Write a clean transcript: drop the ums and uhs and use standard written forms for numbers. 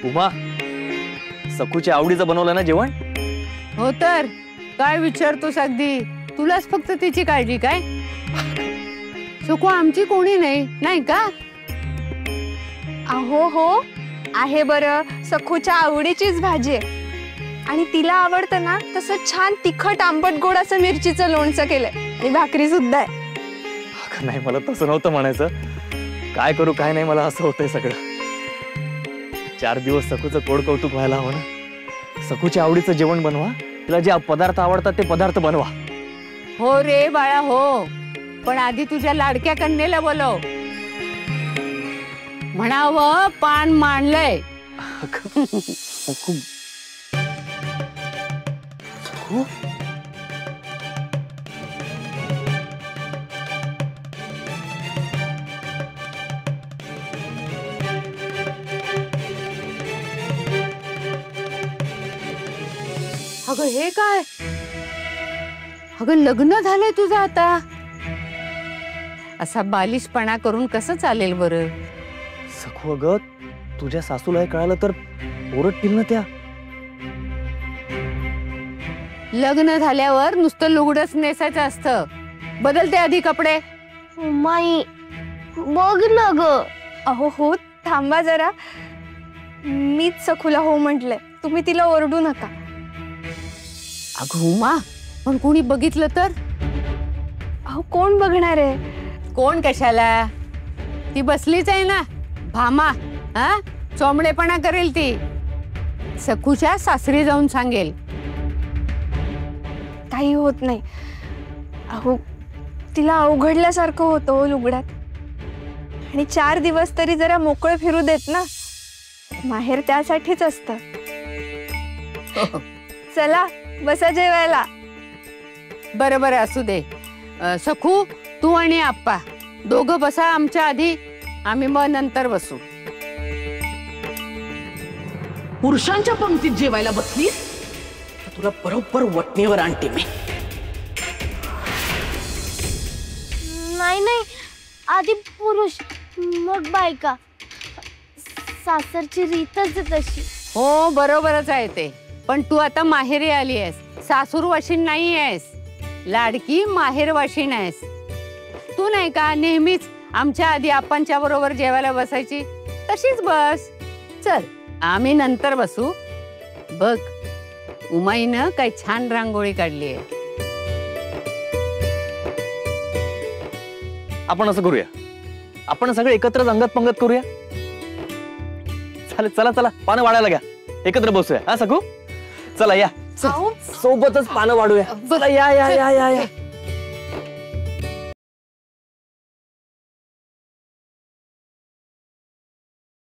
उमा, सखूच्या आवडीचं बनवलं ना जेवण? हो तर काय विचारतोस, अगदी तुलाच फक्त तिची काळजी काय? सखू आमची कोणी नाही, नाही का? अहो हो आहे बरं, सखूच्या आवडीचीच भाजी आहे आणि तिला आवडतं ना तसं छान तिखट आंबट गोड असं मिरचीचं लोणचं केलंय आणि भाकरी सुद्धा आहे. नाही, मला तसं नव्हतं म्हणायचं. काय करू काय नाही, मला असं होतंय सगळं. 4 दिवस सखूचं कोड कौतुक व्हायला हवं ना. सखूच्या आवडीचं जेवण बनवा, तिला जे पदार्थ आवडतात ते पदार्थ बनवा. हो रे बाळा हो, पण आधी तुझ्या लाडक्या कन्येला बोलव. म्हणावं पान मांडलंय. सखू, अगं हे काय? अगं लग्न झालंय तुझं आता. असा बालिशपणा करून कसं चालेल बरं? सखू अगं, तुझ्या सासूला हे कळालं तर ओरडतील ना त्या. लग्न झाल्यावर नुसतं लुगडंच नेसायचं असतं. बदलते आधी कपडे. माई बघ ना ग. अहो हो थांबा जरा, मीच सखूला हो म्हटलंय, तुम्ही तिला ओरडू नका. अगं उमा, पण कोणी बघितलं तर? अहो कोण बघणार आहे? कोण कशाला, ती बसलीच आहे ना भामा. हा चोंबडेपणा करेल ती. सखूच्या सासरी जाऊन सांगेल. काही होत नाही. अहो तिला अवघडल्यासारखं होतं हो लुगड्यात, आणि 4 दिवस तरी जरा मोकळं फिरू देत ना. माहेर त्यासाठीच असतं. चला बसा जेवायला. बरं बरं असू दे. सखू तू आणि आप्पा दोघं बसा आमच्या आधी, आम्ही मग नंतर बसू. पुरुषांच्या पंक्तीत जेवायला बसलीस तर तुला बरोबर वटणीवर आणते मी. नाही नाही, आधी पुरुष मग बायका. सासरची रीतच आहे तशी. हो बरोबरच आहे ते, पण तू आता माहेरी आली आहेस, सासूर वाशीण नाही आहेस. लाडकी माहेर वाशीण आहेस. तू नाही का नेहमीच आमच्या आधी आपांच्या बरोबर जेवायला बसायची, तशीच बस. चल आम्ही नंतर बसू. बघ उमाईनं काय छान रांगोळी काढली आहे. आपण असं करूया, आपण सगळे एकत्रच अंगत पंगत करूया. चालेल, चला चला पानं वाढायला घ्या, एकत्र बसूया. हा सखू चला या, सोबतच पानं वाढूया. चला या या या या या.